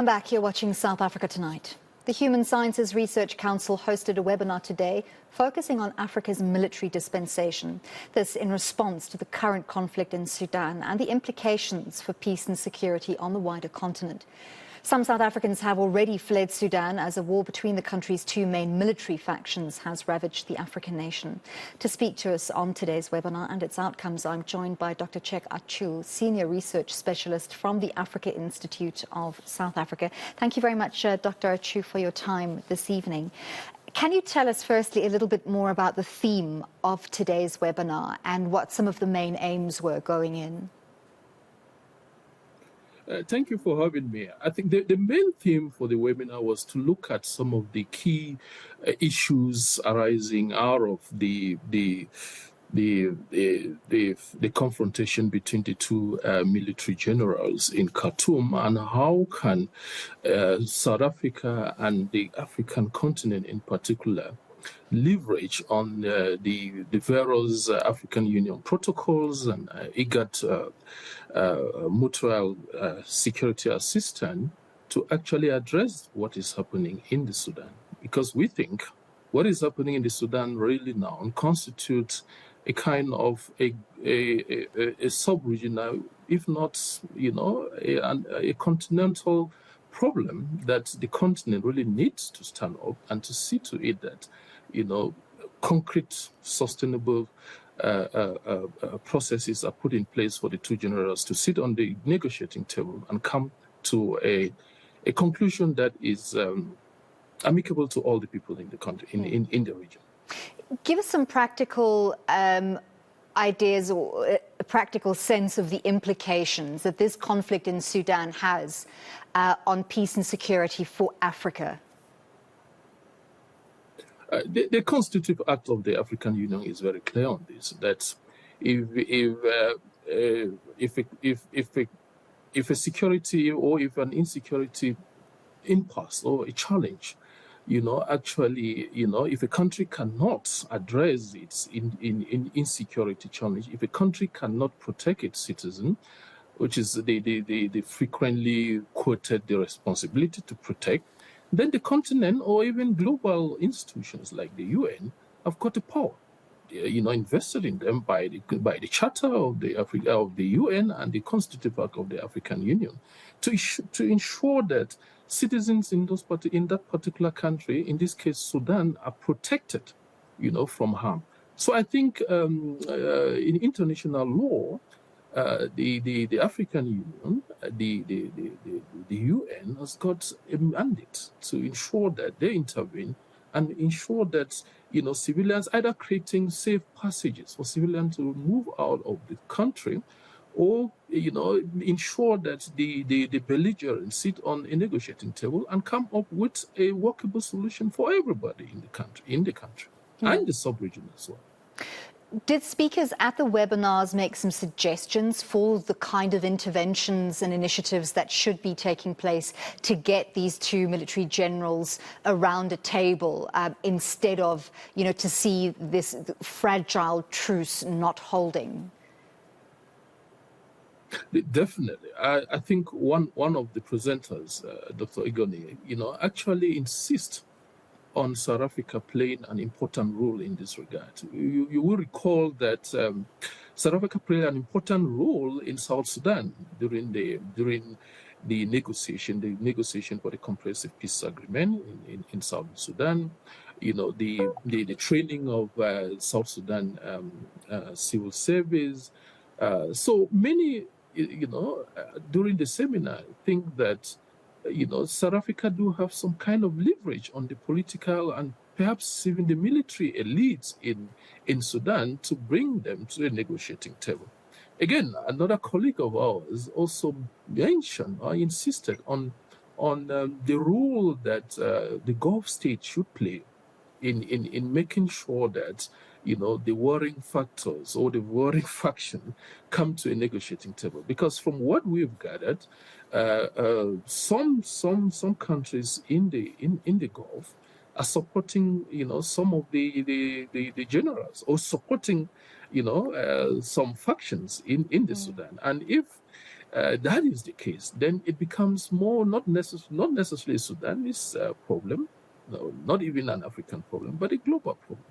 I'm back. You're watching South Africa Tonight. The Human Sciences Research Council hosted a webinar today focusing on Africa's military dispensation. This in response to the current conflict in Sudan and the implications for peace and security on the wider continent. Some South Africans have already fled Sudan as a war between the country's two main military factions has ravaged the African nation. To speak to us on today's webinar and its outcomes, I'm joined by Dr. Achu, Senior Research Specialist from the Africa Institute of South Africa. Thank you very much, Dr. Achu, for your time this evening. Can you tell us firstly a little bit more about the theme of today's webinar and what some of the main aims were going in? Thank you for having me. I think the main theme for the webinar was to look at some of the key issues arising out of the confrontation between the two military generals in Khartoum, and how can South Africa and the African continent in particular leverage on the various African Union protocols and IGAD mutual security assistance to actually address what is happening in the Sudan. Because we think what is happening in the Sudan really now constitutes a kind of a sub-regional, if not, a continental problem that the continent really needs to stand up and to see to it that, concrete, sustainable processes are put in place for the two generals to sit on the negotiating table and come to a conclusion that is amicable to all the people in the country, in the region. Give us some practical ideas or a practical sense of the implications that this conflict in Sudan has on peace and security for Africa. The Constitutive Act of the African Union is very clear on this, that if a security or if an insecurity impasse or a challenge, if a country cannot address its insecurity challenge, if a country cannot protect its citizen, which is the frequently quoted the responsibility to protect, then the continent or even global institutions like the UN have got the power, invested in them by the Charter of the UN and the Constitutive Act of the African Union, to ensure that citizens in that particular country, in this case Sudan, are protected, from harm. So I think in international law, the African Union, the UN has got a mandate to ensure that they intervene and ensure that civilians, either creating safe passages for civilians to move out of the country, or ensure that the belligerents sit on a negotiating table and come up with a workable solution for everybody in the country, and the sub-region as well. Did speakers at the webinars make some suggestions for the kind of interventions and initiatives that should be taking place to get these two military generals around a table instead of, to see this fragile truce not holding? Definitely. I think one of the presenters, Dr. Igoni, actually insists on South Africa playing an important role in this regard. You will recall that South Africa played an important role in South Sudan during the negotiation for the comprehensive peace agreement in South Sudan. The training of South Sudan civil service. So many, during the seminar, think that South Africa do have some kind of leverage on the political and perhaps even the military elites in Sudan to bring them to a negotiating table. Again, another colleague of ours also mentioned or insisted on the role that the Gulf states should play in making sure that the warring factors or the warring faction come to a negotiating table. Because from what we've gathered, some countries in the Gulf are supporting some of the generals, or supporting some factions in the Sudan. And if that is the case, then it becomes more not necessarily a Sudanese problem, no, not even an African problem, but a global problem.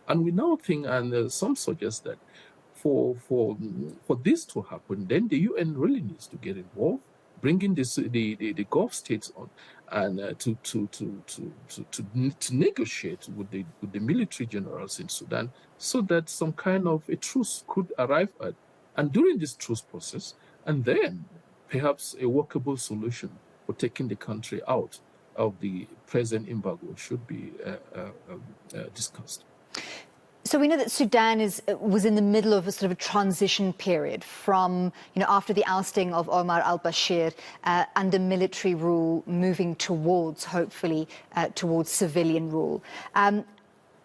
And we now think, and some suggest that for this to happen, then the UN really needs to get involved, bringing the Gulf states on, and to negotiate with the military generals in Sudan, so that some kind of a truce could arrive at, and during this truce process, and then perhaps a workable solution for taking the country out of the present embargo should be discussed. So we know that Sudan was in the middle of a sort of a transition period from, after the ousting of Omar al-Bashir, under military rule, moving towards, hopefully, towards civilian rule. And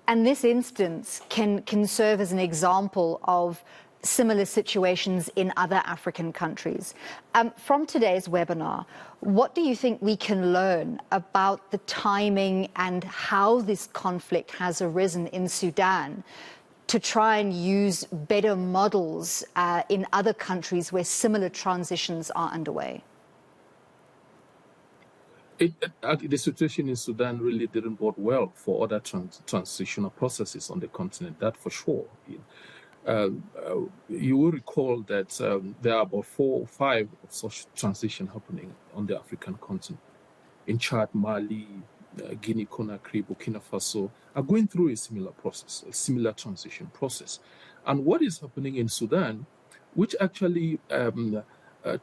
this instance can serve as an example of similar situations in other African countries. From today's webinar, what do you think we can learn about the timing and how this conflict has arisen in Sudan to try and use better models in other countries where similar transitions are underway? The situation in Sudan really didn't bode well for other transitional processes on the continent, that for sure. You will recall that there are about 4 or 5 of such transition happening on the African continent. In Chad, Mali, Guinea, Conakry, Burkina Faso are going through a similar process, a similar transition process. And what is happening in Sudan, which actually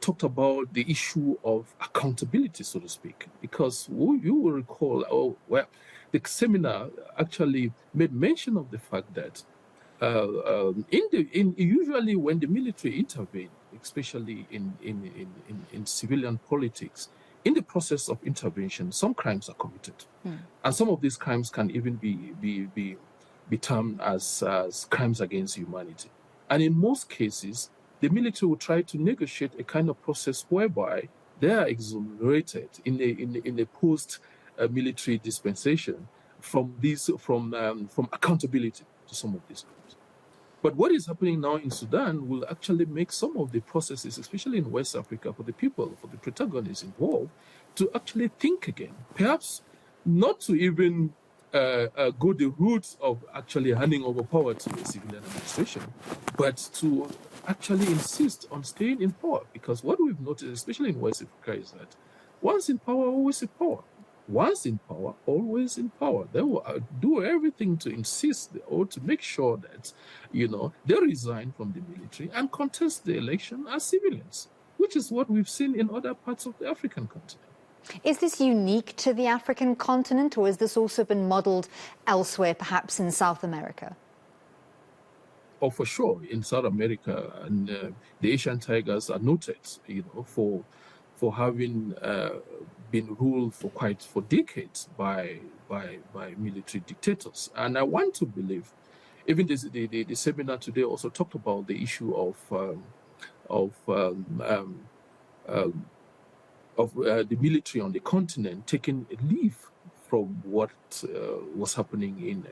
talked about the issue of accountability, so to speak, because you will recall, the seminar actually made mention of the fact that usually when the military intervene, especially in civilian politics, in the process of intervention, some crimes are committed, and some of these crimes can even be termed as crimes against humanity. And in most cases, the military will try to negotiate a kind of process whereby they are exonerated in a post-military dispensation from accountability to some of these crimes. But what is happening now in Sudan will actually make some of the processes, especially in West Africa, for the people, for the protagonists involved, to actually think again. Perhaps not to even go the route of actually handing over power to the civilian administration, but to actually insist on staying in power. Because what we've noticed, especially in West Africa, is that once in power, always in power. Once in power, always in power. They will do everything to insist or to make sure that, they resign from the military and contest the election as civilians, which is what we've seen in other parts of the African continent. Is this unique to the African continent, or has this also been modeled elsewhere, perhaps in South America? Oh, for sure, in South America, and the Asian tigers are noted, for having been ruled for decades by military dictators. And I want to believe, even the seminar today also talked about the issue of the military on the continent taking a leave from what was happening in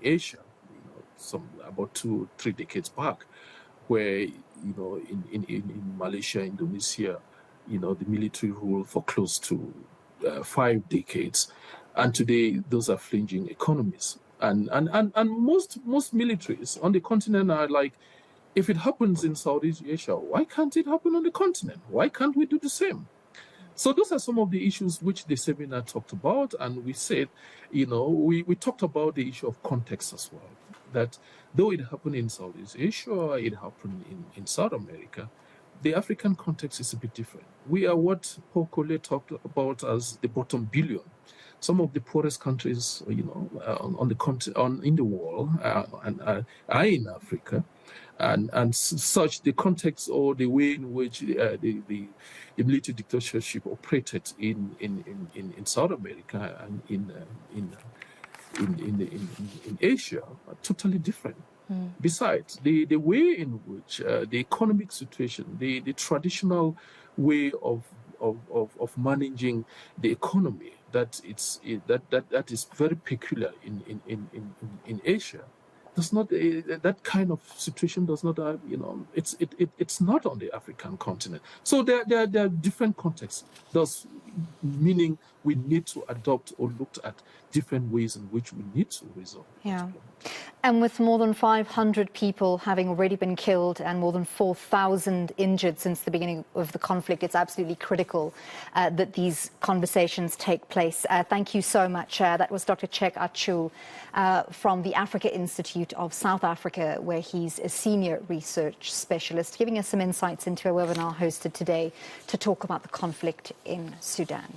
Asia, about 2 or 3 decades back, where in Malaysia, Indonesia, the military ruled for close to 5 decades, and today those are fledgling economies. And most militaries on the continent are like, if it happens in Southeast Asia, why can't it happen on the continent? Why can't we do the same? So those are some of the issues which the seminar talked about, and we said, we talked about the issue of context as well, that though it happened in Southeast Asia, it happened in South America, the African context is a bit different. We are what Paul Collier talked about as the bottom billion. Some of the poorest countries, in the world, are in Africa, and such the context or the way in which the military dictatorship operated in South America and in Asia are totally different. Besides, the way in which the economic situation, the traditional way of managing the economy, that is very peculiar in Asia, does not that kind of situation does not it's not on the African continent. So there are different contexts, thus meaning we need to adopt or look at different ways in which we need to resolve. Yeah. And with more than 500 people having already been killed and more than 4,000 injured since the beginning of the conflict, it's absolutely critical that these conversations take place. Thank you so much. That was Dr. Achu from the Africa Institute of South Africa, where he's a senior research specialist, giving us some insights into a webinar hosted today to talk about the conflict in Sudan.